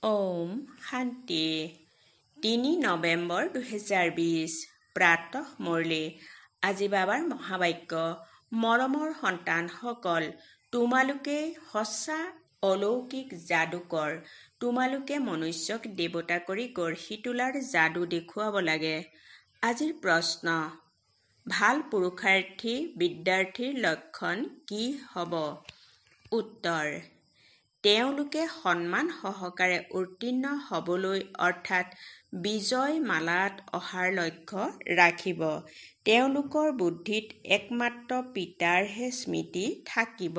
ওম শান্তি ৩ নৱেম্বৰ ২০২০ প্ৰাতঃ মুৰলী। আজি বাবাৰ মহাবাক্য। মৰমৰ সন্তানসকল, তোমালোকে সঁচা অলৌকিক যাদুকৰ। তোমালোকে মনুষ্যক দেৱতা কৰি গঢ়ি তোলাৰ যাদু দেখুৱাব লাগে। আজিৰ প্ৰশ্ন, ভাল পুৰুষাৰ্থী বিদ্যাৰ্থীৰ লক্ষণ কি হ'ব? উত্তৰ, তেওঁলোকে সন্মান সহকাৰে উত্তীৰ্ণ হ'বলৈ অৰ্থাৎ বিজয় মালাত অহাৰ লক্ষ্য ৰাখিব। তেওঁলোকৰ বুদ্ধিত একমাত্ৰ পিতাৰহে স্মৃতি থাকিব।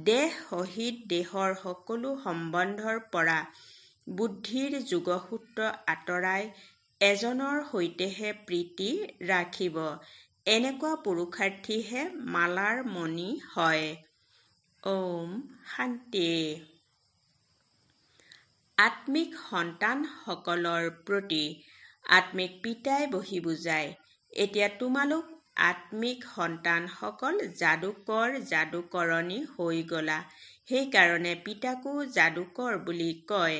দেহ সহিত দেহৰ সকলো সম্বন্ধৰ পৰা বুদ্ধিৰ যোগসূত্ৰ আঁতৰাই এজনৰ সৈতেহে প্ৰীতি ৰাখিব। এনেকুৱা পুৰুষাৰ্থীহে মালাৰ মণি হয়। ওম শান্তি। আত্মিক সন্তানসকলৰ প্ৰতি আত্মিক পিতাই বহি বুজায়, এতিয়া তোমালোক আত্মিক সন্তানসকল যাদুকৰ যাদুকৰণী হৈ গলা। সেইকাৰণে পিতাকো যাদুকৰ বুলি কয়।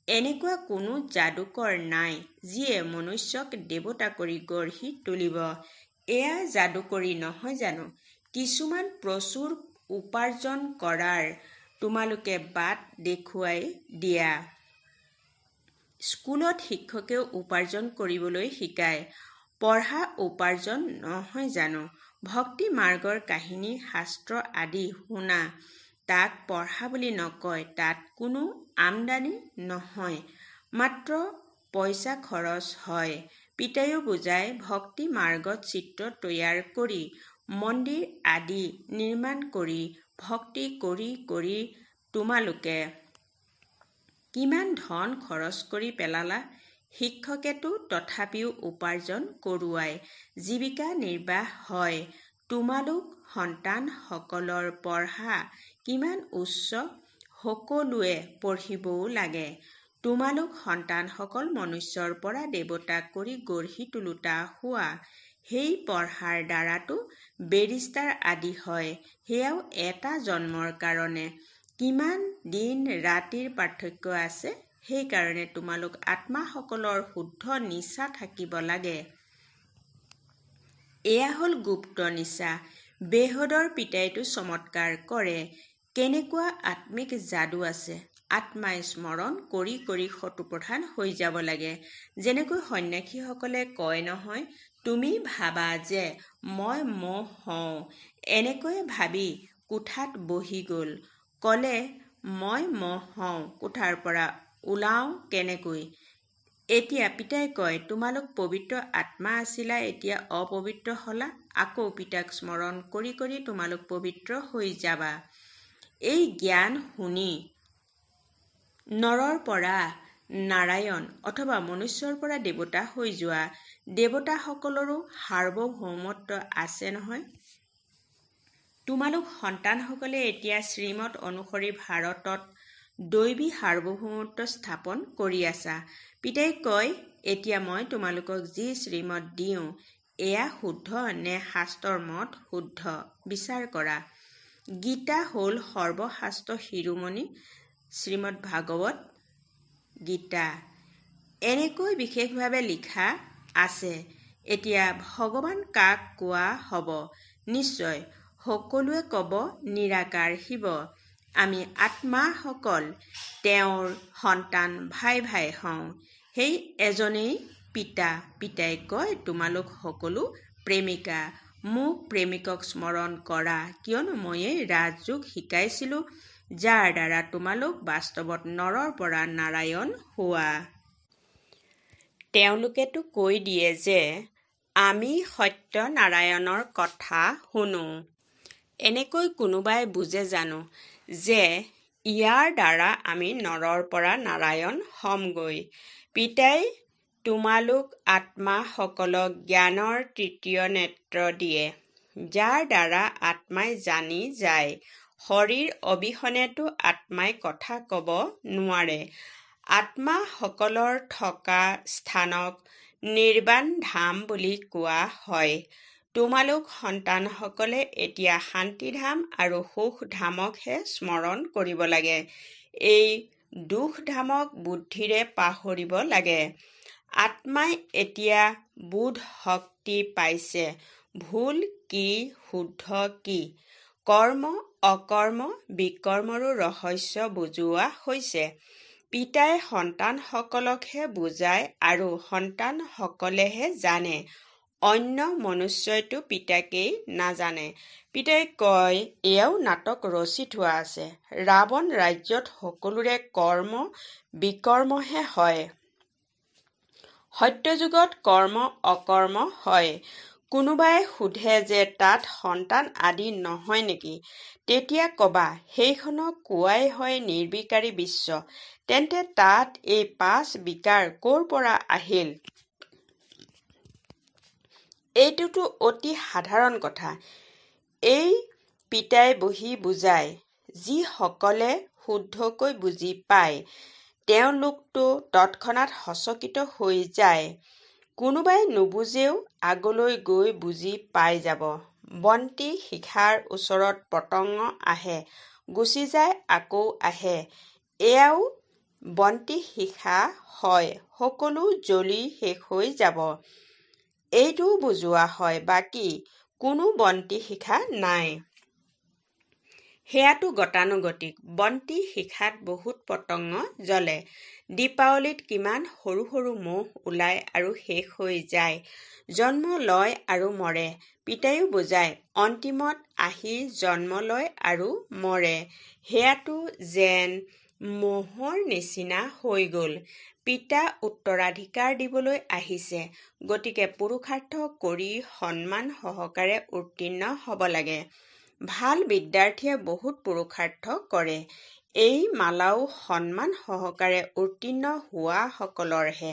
এনেকুৱা কোনো যাদুকৰ নাই যিয়ে মনুষ্যক দেৱতা কৰি গঢ়ি তুলিব। এয়া যাদুকৰী নহয় জানো? কিছুমান প্ৰচুৰ উপাৰ্জন কৰাৰ তোমালোকে বাট দেখুৱাই দিয়া। স্কুলত শিক্ষকেও উপাৰ্জন কৰিবলৈ শিকায়। পঢ়া উপাৰ্জন নহয় জানো? ভক্তি মাৰ্গৰ কাহিনী শাস্ত্ৰ আদি শুনা, তাক পঢ়া বুলি নকয়। তাত কোনো আমদানি নহয়, মাত্ৰ পইচা খৰচ হয়। পিতায়ো বুজায়, ভক্তি মাৰ্গত চিত্ৰ তৈয়াৰ কৰি মন্দিৰ আদি নিৰ্মাণ কৰি ভক্তি কৰি কৰি তোমালোকে কিমান ধন খৰচ কৰি পেলালা। শিক্ষকেতো তথাপিও উপাৰ্জন কৰোৱাই জীৱিকা নিৰ্বাহ হয়। তোমালোক সন্তানসকলৰ পঢ়া কিমান উচ্চ, সকলোৱে পঢ়িবও লাগে। তোমালোক সন্তানসকল মনুষ্যৰ পৰা দেৱতা কৰি গঢ়ি তোলোতা হোৱা। সেই পঢ়াৰ দ্বাৰাতো বেৰিষ্টাৰ আদি হয়। সেয়াও এটা জন্মৰ কাৰণে। কিমান দিন ৰাতিৰ পাৰ্থক্য আছে। সেইকাৰণে তোমালোক আত্মাসকলৰ শুদ্ধ নিচা থাকিব লাগে। এয়া হ'ল গুপ্ত নিচা। বেহদৰ পিতাইতো চমৎকাৰ কৰে। কেনেকুৱা আত্মিক যাদু আছে। আত্মাই স্মৰণ কৰি কৰি শত্ৰুপ্ৰধান হৈ যাব লাগে। যেনেকৈ সন্ন্যাসীসকলে কয় নহয়, তুমি ভাবা যে মই মহ হওঁ। এনেকৈ ভাবি কোঠাত বহি গ'ল। ক'লে মই মহ হওঁ, কোঠাৰ পৰা ওলাওঁ কেনেকৈ? এতিয়া পিতাই কয়, তোমালোক পবিত্ৰ আত্মা আছিলা, এতিয়া অপবিত্ৰ হলা। আকৌ পিতাক স্মৰণ কৰি কৰি তোমালোক পবিত্ৰ হৈ যাবা। এই জ্ঞান শুনি নৰৰ পৰা নাৰায়ণ অথবা মনুষ্যৰ পৰা দেৱতা হৈ যোৱা। দেৱতাসকলৰো সাৰ্বভৌমত্ব আছে নহয়। তোমালোক সন্তানসকলে এতিয়া শ্ৰীমত অনুসৰি ভাৰতত দৈবী সাৰ্বভৌমত্ব স্থাপন কৰি আছা। পিতাই কয়, এতিয়া মই তোমালোকক যি শ্ৰীমত দিওঁ, এয়া শুদ্ধ নে শাস্ত্ৰৰ মত শুদ্ধ? বিচাৰ কৰা। গীতা হ'ল সৰ্বশাস্ত্ৰ শিৰোমণি। শ্ৰীমদ ভাগৱত গীতা এনেকৈ বিশেষভাৱে লিখা আছে। এতিয়া ভগৱান কাক কোৱা হ'ব? নিশ্চয় সকলোৱে ক'ব নিৰাকাৰ শিৱ। আমি আত্মাসকল তেওঁৰ সন্তান ভাই ভাই হওঁ। সেই এজনেই পিতা। পিতাই কয়, তোমালোক সকলো প্ৰেমিকা। মোক প্ৰেমিকক স্মৰণ কৰা, কিয়নো ময়েই ৰাজযোগ শিকাইছিলো, যাৰ দ্বাৰা তোমালোক বাস্তৱত নৰৰ পৰা নাৰায়ণ হোৱা। তেওঁলোকেতো কৈ দিয়ে যে আমি সত্যনাৰায়ণৰ কথা শুনো। এনেকৈ কোনোবাই বুজে জানো যে ইয়াৰ দ্বাৰা আমি নৰৰ পৰা নাৰায়ণ হ'মগৈ? পিতাই তোমালোক আত্মাসকলক জ্ঞানৰ তৃতীয় নেত্ৰ দিয়ে, যাৰ দ্বাৰা আত্মাই জানি যায়। শৰীৰ অবিহনেতো আত্মাই কথা ক'ব নোৱাৰে। আত্মাসকলৰ থকা স্থানক নিৰ্বাণ ধাম বুলি কোৱা হয়। তোমালোক সন্তানসকলে এতিয়া শান্তিধাম আৰু সুখধামকহে স্মৰণ কৰিব লাগে। এই দুখ-ধামক বুদ্ধিৰে পাহৰিব লাগে। আত্মাই এতিয়া বোধ শক্তি পাইছে, ভুল কি শুদ্ধ কি, কৰ্ম অকৰ্ম বিকৰ্মৰো ৰহস্য বুজোৱা হৈছে। পিতাই সন্তানসকলকহে বুজায় আৰু সন্তানসকলেহে জানে, অন্য মনুষ্যইতো পিতাকেই নাজানে। পিতাই কয়, এয়াও নাটক ৰচি থোৱা আছে। ৰাৱণ ৰাজ্যত সকলোৰে কৰ্ম বিকৰ্মহে হয়। সত্যযুগত কৰ্ম অকৰ্ম হয়। কোনোবাই সোধে যে তাত সন্তান আদি নহয় নেকি? তেতিয়া কবা, সেইখনক কোৱাই হয় নিৰ্বিকাৰী বিশ্ব। তেন্তে তাত এই 5 বিকাৰ ক'ৰ পৰা আহিল? এইটোতো অতি সাধাৰণ কথা। এই পিতাই বহি বুজায়। যিসকলে শুদ্ধকৈ বুজি পায় তেওঁলোকতো তৎক্ষণাৎ সচকিত হৈ যায়। কোনোবাই নুবুজেও আগলৈ গৈ বুজি পাই যাব। বন্তি শিখাৰ ওচৰত পতংগ আহে, গুচি যায়, আকৌ আহে। এয়াও বন্তি শিখা হয়, সকলো জ্বলি শেষ হৈ যাব। এইটোও বুজোৱা হয়। বাকী কোনো বন্তি শিখা নাই। সেয়াতো গতানুগতিক। বন্তি শিখাত বহুত পতংগ জ্বলে। দীপাৱলীত কিমান সৰু সৰু মহ ওলায় আৰু শেষ হৈ যায়। জন্ম লয় আৰু মৰে। পিতাইও বুজায়, অন্তিমত আহি জন্ম লয় আৰু মৰে। সেয়াতো যেন মহৰ নিচিনা হৈ গ'ল। পিতা উত্তৰাধিকাৰ দিবলৈ আহিছে, গতিকে পুৰুষাৰ্থ কৰি সন্মান সহকাৰে উত্তীৰ্ণ হ'ব লাগে। ভাল বিদ্যাৰ্থীয়ে বহুত পুৰুষাৰ্থ কৰে। এই মালাও সন্মান সহকাৰে উত্তীৰ্ণ হোৱাসকলৰহে।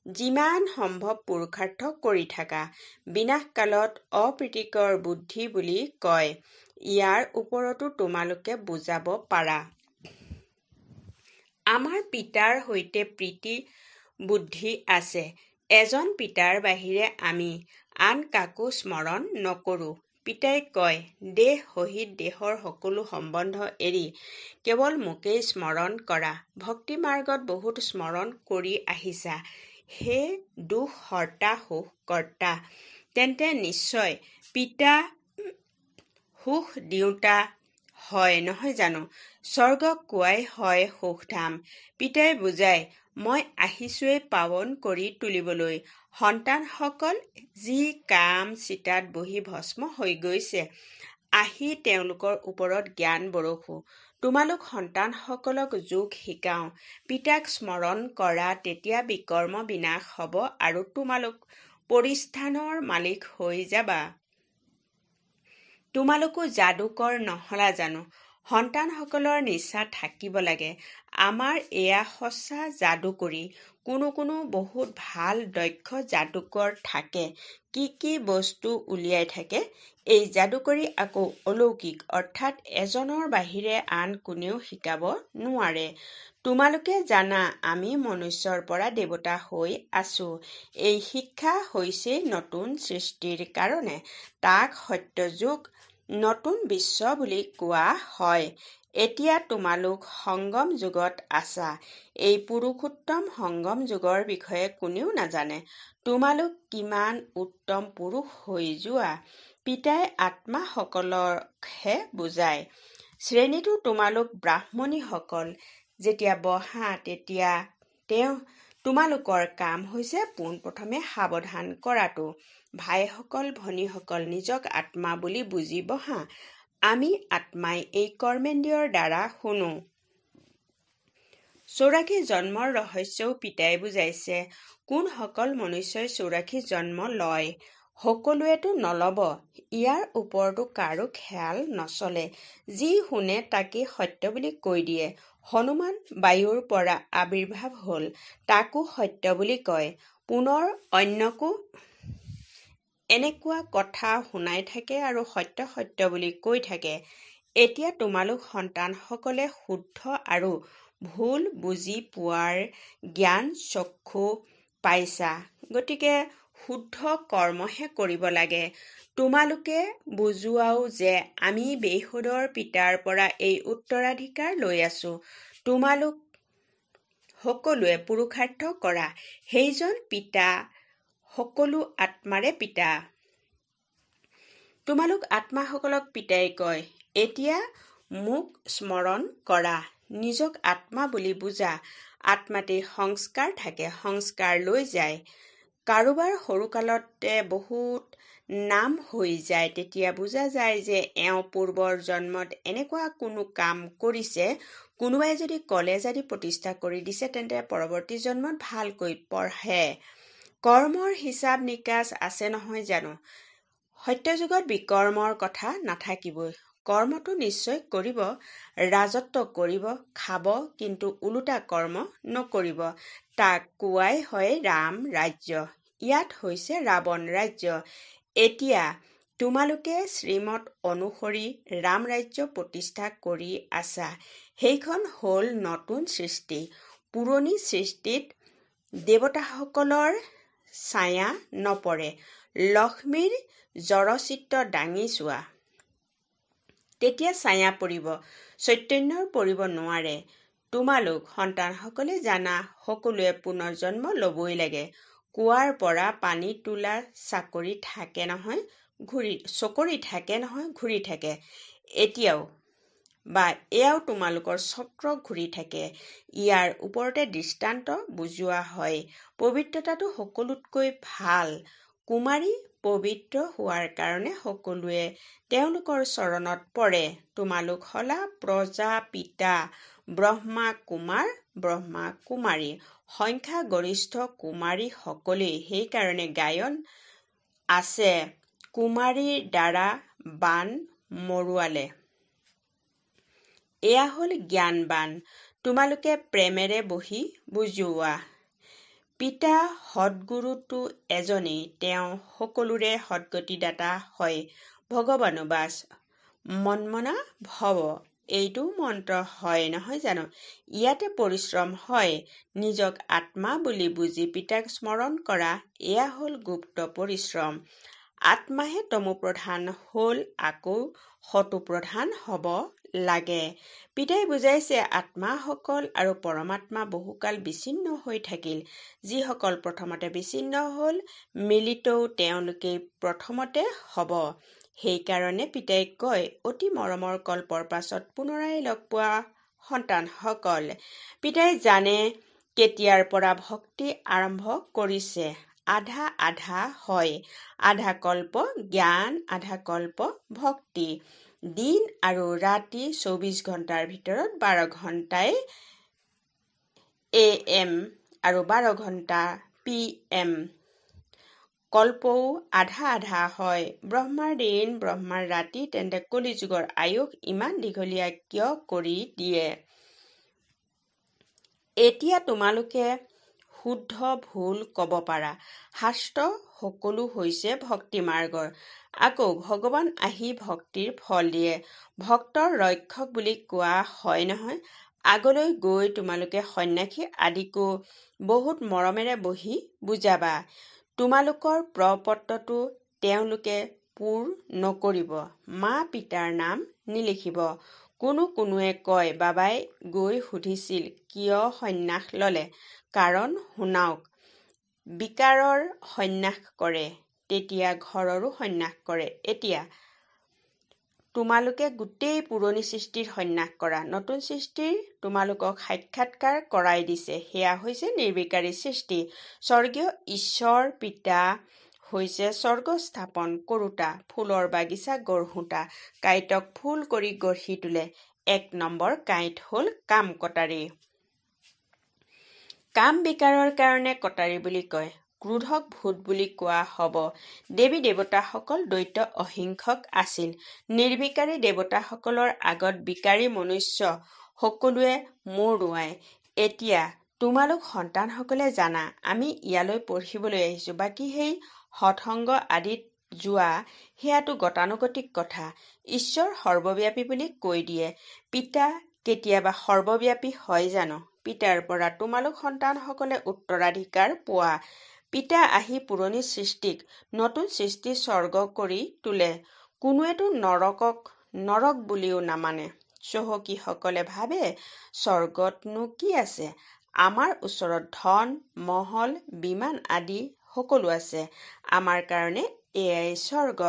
যিমান সম্ভৱ পুৰুষাৰ্থ কৰি থাকা। বিনাশকালত অপ্ৰীতিকৰ বুদ্ধি বুলি কয়। ইয়াৰ ওপৰতো তোমালোকে বুজাব পাৰা। আমাৰ পিতাৰ সৈতে প্ৰীতি বুদ্ধি আছে। এজন পিতাৰ বাহিৰে আমি আন কাকো স্মৰণ নকৰোঁ। পিতাই কয়, দেহ সহিত দেহৰ সকলো সম্বন্ধ এৰি কেৱল মোকেই স্মৰণ কৰা। ভক্তি মাৰ্গত বহুত স্মৰণ কৰি আহিছা। হে দুখ-হৰ্তা সুখ-কৰ্তা। তেন্তে নিশ্চয় পিতা সুখ দিওঁতা হয় নহয় জানো? স্বৰ্গক কোৱাই হয় সুখধাম। পিতাই বুজায়, মই আহিছোঁৱেই পাৱন কৰি তুলিবলৈ। সন্তানসকল যি কাম চিতাত বহি ভস্ম হৈ গৈছে, আহি তেওঁলোকৰ ওপৰত জ্ঞান বৰষো। তোমালোক সন্তানসকলক যোগ শিকাওঁ। পিতাক স্মৰণ কৰা, তেতিয়া বিকৰ্ম বিনাশ হ'ব আৰু তোমালোক পৰিস্থানৰ মালিক হৈ যাবা। তোমালোকো যাদুকৰ নহলা জানো? সন্তানসকলৰ নিচা থাকিব লাগে। আমাৰ এয়া সঁচা যাদুকৰী। কোনো কোনো বহুত ভাল দক্ষ যাদুকৰ থাকে। কি কি বস্তু উলিয়াই থাকে। এই যাদুকৰী আকৌ অলৌকিক, অৰ্থাৎ এজনৰ বাহিৰে আন কোনেও শিকাব নোৱাৰে। তোমালোকে জানা আমি মনুষ্যৰ পৰা দেৱতা হৈ আছো। এই শিক্ষা হৈছেই নতুন সৃষ্টিৰ কাৰণে। তাক সত্যযুগ, নতুন বিশ্ব বুলি কোৱা হয়। এতিয়া তোমালোক সংগম যুগত আছা। এই পুৰুষোত্তম সংগম যুগৰ বিষয়ে কোনেও নাজানে। তোমালোক কিমান উত্তম পুৰুষ হৈ যোৱা। পিতাই আত্মাসকলকহে বুজায়। শ্ৰেণীটো তোমালোক ব্ৰাহ্মণীসকল। যেতিয়া বহা তেতিয়া তোমালোকৰ কাম হৈছে পোনপ্ৰথমে সাৱধান কৰাটো। ভাইসকল ভনীসকল, নিজক আত্মা বুলি বুজি বহা। আমি আত্মাই এই কৰ্মেন্দ্ৰিয়ৰ দ্বাৰা শুনো। 84 জন্মৰ ৰহস্যও পিতাই বুজাইছে। কোনসকল মনুষ্যই 84 জন্ম লয়? সকলোৱেতো নলব। ইয়াৰ ওপৰতো কাৰো খেয়াল নচলে। যি শুনে তাকেই সত্য বুলি কৈ দিয়ে। হনুমান বায়ুৰ পৰা আবিৰ্ভাৱ হ'ল, তাকো সত্য বুলি কয়। পুনৰ অন্যকো এনেকুৱা কথা শুনাই থাকে আৰু সত্য সত্য বুলি কৈ থাকে। এতিয়া তোমালোক সন্তানসকলে শুদ্ধ আৰু ভুল বুজি পোৱাৰ জ্ঞান চক্ষু পাইছা, গতিকে শুদ্ধ কৰ্মহে কৰিব লাগে। তোমালোকে বুজোৱাও যে আমি বেহুদৰ পিতাৰ পৰা এই উত্তৰাধিকাৰ লৈ আছো। তোমালোক সকলোৱে পুৰুষাৰ্থ কৰা, সেইজন পিতা সকলো আত্মাৰে পিতা। তোমালোক আত্মাসকলক পিতাই কয়, এতিয়া মোক স্মৰণ কৰা। নিজক আত্মা বুলি বুজা। আত্মাতেই সংস্কাৰ থাকে, সংস্কাৰ লৈ যায়। কাৰোবাৰ সৰুকালতে বহুত নাম হৈ যায়, তেতিয়া বুজা যায় যে এওঁ পূৰ্বৰ জন্মত এনেকুৱা কোনো কাম কৰিছে। কোনোবাই যদি কলেজ আদি প্ৰতিষ্ঠা কৰি দিছে, তেন্তে পৰৱৰ্তী জন্মত ভালকৈ পঢ়ে। কৰ্মৰ হিচাপ নিকাচ আছে নহয় জানো? সত্যযুগত বিকৰ্মৰ কথা নাথাকিবই। কৰ্মটো নিশ্চয় কৰিব, ৰাজত্ব কৰিব, খাব, কিন্তু ওলোটা কৰ্ম নকৰিব। তাক কোৱাই হয় ৰাম ৰাজ্য। ইয়াত হৈছে ৰাৱণ ৰাজ্য। এতিয়া তোমালোকে শ্ৰীমত অনুসৰি ৰাম ৰাজ্য প্ৰতিষ্ঠা কৰি আছা। সেইখন হ'ল নতুন সৃষ্টি। পুৰণি সৃষ্টিত দেৱতাসকলৰ ছায়া নপৰে। লক্ষ্মীৰ জড়চিত্ৰ দাঙি চোৱা, তেতিয়া ছায়া পৰিব, চৈতন্যৰ পৰিব নোৱাৰে। তোমালোক সন্তানসকলে জানা, সকলোৱে পুনৰ্জন্ম ল'বই লাগে। কুঁৱাৰ পৰা পানী তোলা চকৰি থাকে নহয়, ঘূৰি থাকে। এয়াও তোমালোকৰ চক্ৰ ঘূৰি থাকে। ইয়াৰ ওপৰতে দৃষ্টান্ত বুজোৱা হয়। পবিত্ৰতাটো সকলোতকৈ ভাল। কুমাৰী পবিত্ৰ হোৱাৰ কাৰণে সকলোৱে তেওঁলোকৰ চৰণত পৰে। তোমালোক হলা প্ৰজাপিতা, ব্ৰহ্মা কুমাৰ, ব্ৰহ্মা কুমাৰী। সংখ্যাগৰিষ্ঠ কুমাৰী সকলেই। সেইকাৰণে গায়ন আছে, কুমাৰীৰ দ্বাৰা বান মৰোৱালে। এয়া হ'ল জ্ঞানবান। তোমালোকে প্ৰেমেৰে বহি বুজোৱা। পিতা সদ্গুৰুটো এজনেই, তেওঁ সকলোৰে সদ্গতিদাতা হয়। ভগৱানুবাচ মন্মনা ভৱ, এইটো মন্ত্ৰ হয় নহয় জানো? ইয়াতে পৰিশ্ৰম হয়। নিজক আত্মা বুলি বুজি পিতাক স্মৰণ কৰা, এয়া হ'ল গুপ্ত পৰিশ্ৰম। আত্মাহে তমোপ্ৰধান হ'ল, আকৌ সতোপ্ৰধান হ'ব লাগে। পিতাই বুজাইছে, আত্মাসকল আৰু পৰমাত্মা বহুকাল বিচ্ছিন্ন হৈ থাকিল। যিসকল প্ৰথমতে বিচ্ছিন্ন হ'ল, মিলিতও তেওঁলোকেই প্ৰথমতে হ'ব। সেইকাৰণে পিতাই কয়, অতি মৰমৰ কল্পৰ পাছত পুনৰাই লগ পোৱা সন্তানসকল। পিতাই জানে কেতিয়াৰ পৰা ভক্তি আৰম্ভ কৰিছে। আধা আধা হয়। আধা কল্প জ্ঞান, আধা কল্প ভক্তি। দিন আৰু ৰাতি 24 ঘণ্টাৰ ভিতৰত 12 ঘণ্টাই AM আৰু 12 ঘণ্টা PM। কল্পও আধা আধা হয়। ব্ৰহ্মাৰ দিন, ব্ৰহ্মাৰ ৰাতি, তেন্তে কলিযুগৰ আয়ুস ইমান দীঘলীয়া কিয় কৰি দিয়ে? এতিয়া তোমালোকে শুদ্ধ ভুল ক'ব পাৰা। শাস্ত্ৰ সকলো হৈছে ভক্তি মাৰ্গৰ। আকৌ ভগৱান আহি ভক্তিৰ ফল দিয়ে। ভক্তৰ ৰক্ষক বুলি কোৱা হয় নহয়। আগলৈ গৈ তোমালোকে সন্ন্যাসী আদিকো বহুত মৰমেৰে বহি বুজাবা। তোমালোকৰ প্ৰ-পত্ৰটো তেওঁলোকে পূৰ নকৰিব। মা পিতাৰ নাম নিলিখিব। কোনোৱে কয়, বাবাই গৈ সুধিছিল কিয় সন্ন্যাস ল'লে? কাৰণ শুনাওক, বিকাৰৰ সন্ন্যাস কৰে, তেতিয়া ঘৰৰো সন্ন্যাস কৰে। এতিয়া তোমালোকে গোটেই পুৰণি সৃষ্টিৰ সন্ন্যাস কৰা। নতুন সৃষ্টিৰ তোমালোকক সাক্ষাৎকাৰ কৰাই দিছে। সেয়া হৈছে নিৰ্বিকাৰী সৃষ্টি। স্বৰ্গীয় ঈশ্বৰ পিতা হৈছে স্বৰ্গ স্থাপন কৰোঁতা, ফুলৰ বাগিচা গঢ়োতা, কাঁইটক ফুল কৰি গঢ়ি তোলে। 1 নম্বৰ কাঁইট হ'ল কাম কটাৰী। কাম বিকাৰৰ কাৰণে কটাৰী বুলি কয়। ক্ৰোধক ভূত বুলি কোৱা হ'ব। দেৱী দেৱতাসকল দ্বৈত অহিংসক আছিল। নিৰ্বিকাৰী দেৱতাসকলৰ আগত বিকাৰী মনুষ্য সকলোৱে মূৰ নোৱায়। এতিয়া তোমালোক সন্তানসকলে জানা, আমি ইয়ালৈ পঢ়িবলৈ আহিছোঁ। বাকী সেই সৎসংগ আদিত যোৱা, সেয়াটো গতানুগতিক কথা। ঈশ্বৰ সৰ্বব্যাপী বুলি কৈ দিয়ে। পিতা কেতিয়াবা সৰ্বব্যাপী হয় জানো? পিতাৰ পৰা তোমালোক সন্তানসকলে উত্তৰাধিকাৰ পোৱা। পিতা আহি পুৰণি সৃষ্টিক নতুন সৃষ্টি স্বৰ্গ কৰি তোলে। কোনোৱেতো নৰকক নৰক বুলিও নামানে। চহকীসকলে ভাবে স্বৰ্গতনো কি আছে? আমাৰ ওচৰত ধন, মহল, বিমান আদি সকলো আছে। আমাৰ কাৰণে এয়াই স্বৰ্গ।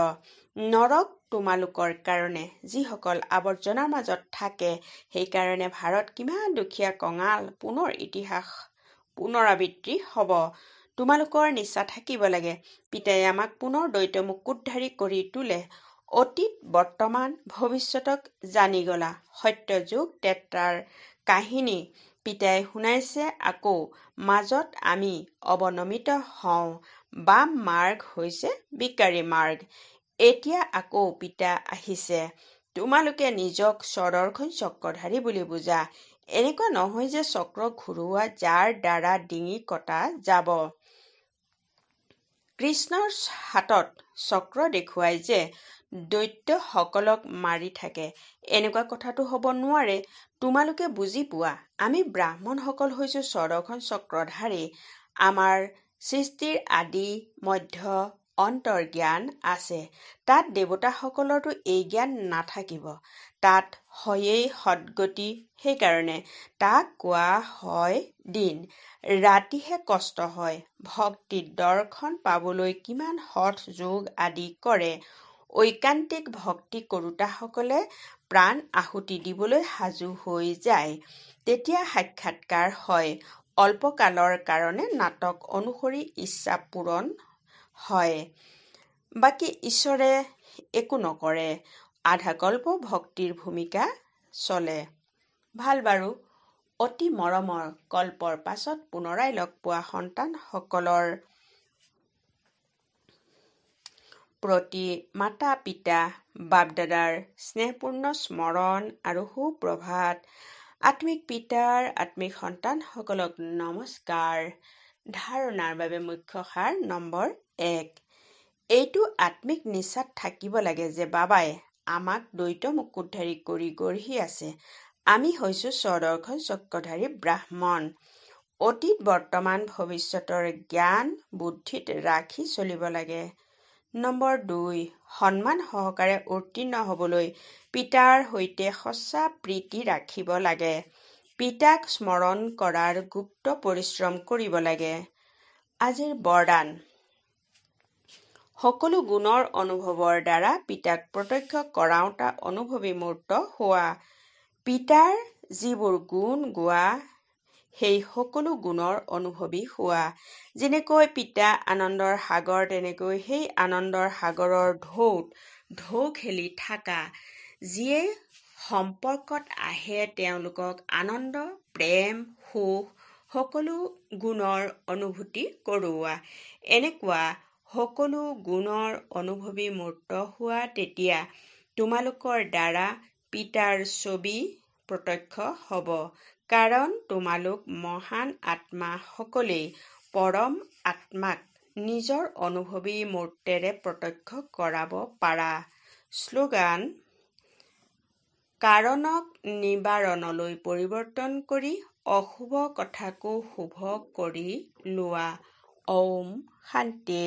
নৰক তোমালোকৰ কাৰণে, যিসকল আৱৰ্জনাৰ মাজত থাকে। সেইকাৰণে ভাৰত কিমান দুখীয়া কঙাল, পুনৰ ইতিহাস পুনৰাবৃত্তি হ'ব। তোমালোকৰ নিচা থাকিব লাগে। পিতাই আমাক পুনৰ দ্বৈত মুকুটধাৰী কৰি তোলে। অতীত, বৰ্তমান, ভৱিষ্যতক জানি গলা। সত্যযুগ ত্ৰেতাৰ কাহিনী পিতাই শুনাইছে আকৌ। মাজত আমি অৱনমিত হওঁ। বাম মাৰ্গ হৈছে বিকাৰী মাৰ্গ। এতিয়া আকৌ পিতা আহিছে। তোমালোকে নিজক স্বদৰ্শন চক্ৰধাৰী বুলি বুজা। এনেকুৱা নহয় যে চক্ৰ ঘূৰোৱা যাৰ দ্বাৰা ডিঙি কটা যাব। কৃষ্ণৰ হাতত চক্ৰ দেখুৱাই যে দৈত্যসকলক মাৰি থাকে, এনেকুৱা কথাটো হ'ব নোৱাৰে। তোমালোকে বুজি পোৱা, আমি ব্ৰাহ্মণসকল হৈছো স্বদৰ্শন চক্ৰধাৰী। আমাৰ সৃষ্টিৰ আদি মধ্য অন্তৰ জ্ঞান আছে। তাত দেৱতাসকলৰতো এই জ্ঞান নাথাকিব। তাত হয়েই সদ্গতি। সেইকাৰণে তাক কোৱা হয় দিন, ৰাতিহে কষ্ট হয়। ভক্তিত দৰ্শন পাবলৈ কিমান হঠ যোগ আদি কৰে। ঐকান্তিক ভক্তি কৰোঁতাসকলে প্ৰাণ আহুতি দিবলৈ সাজু হৈ যায়। তেতিয়া সাক্ষাৎকাৰ হয়। অল্পকালৰ কাৰণে নাটক অনুসৰি ইচ্ছা পূৰণ হয়। বাকী ঈশ্বৰে একো নকৰে। আধাকল্প ভক্তিৰ ভূমিকা চলে। ভাল বাৰু, অতি মৰমৰ কল্পৰ পাছত পুনৰাই লগ পোৱা সন্তানসকলৰ প্ৰতি মাতা পিতা বাপদাদাৰ স্নেহপূৰ্ণ স্মৰণ আৰু সুপ্ৰভাত। আত্মিক পিতাৰ আত্মিক সন্তানসকলক নমস্কাৰ। ধাৰণাৰ বাবে মুখ্য সাৰ নম্বৰ 1। এইটো আত্মিক নিচাত থাকিব লাগে যে বাবাই আমাক দ্বৈত মুকুটধাৰী কৰি গঢ়ি আছে। আমি হৈছো স্বদৰ্শন চক্ৰধাৰী ব্ৰাহ্মণ। অতীত, বৰ্তমান, ভৱিষ্যতৰ জ্ঞান বুদ্ধিত ৰাখি চলিব লাগে। নম্বৰ 2। সন্মান সহকাৰে উত্তীৰ্ণ হ'বলৈ পিতাৰ সৈতে সঁচা প্ৰীতি ৰাখিব লাগে। পিতাক স্মৰণ কৰাৰ গুপ্ত পৰিশ্ৰম কৰিব লাগে। আজিৰ বৰদান। সকলো গুণৰ অনুভৱৰ দ্বাৰা পিতাক প্ৰত্যক্ষ কৰাওঁতা অনুভৱী মূৰ্ত হোৱা। পিতাৰ যিবোৰ গুণ গোৱা, সেই সকলো গুণৰ অনুভৱী হোৱা। যেনেকৈ পিতা আনন্দৰ সাগৰ, তেনেকৈ সেই আনন্দৰ সাগৰৰ ঢৌত ঢৌ খেলি থাকা। যিয়ে সম্পৰ্কত আহে তেওঁলোকক আনন্দ, প্ৰেম, সুখ সকলো গুণৰ অনুভূতি কৰোৱা। এনেকুৱা সকলো গুণৰ অনুভৱী মূৰ্ত হোৱা। তেতিয়া তোমালোকৰ দ্বাৰা পিতাৰ ছবি প্ৰত্যক্ষ হ'ব। কাৰণ তোমালোক মহান আত্মা সকলেই পৰম আত্মাক নিজৰ অনুভৱী মূৰ্তেৰে প্ৰত্যক্ষ কৰাব পাৰা। শ্লোগান: কাৰণক নিবাৰণলৈ পৰিৱৰ্তন কৰি অশুভ কথাকো শুভ কৰি লোৱা। ঔম শান্তি।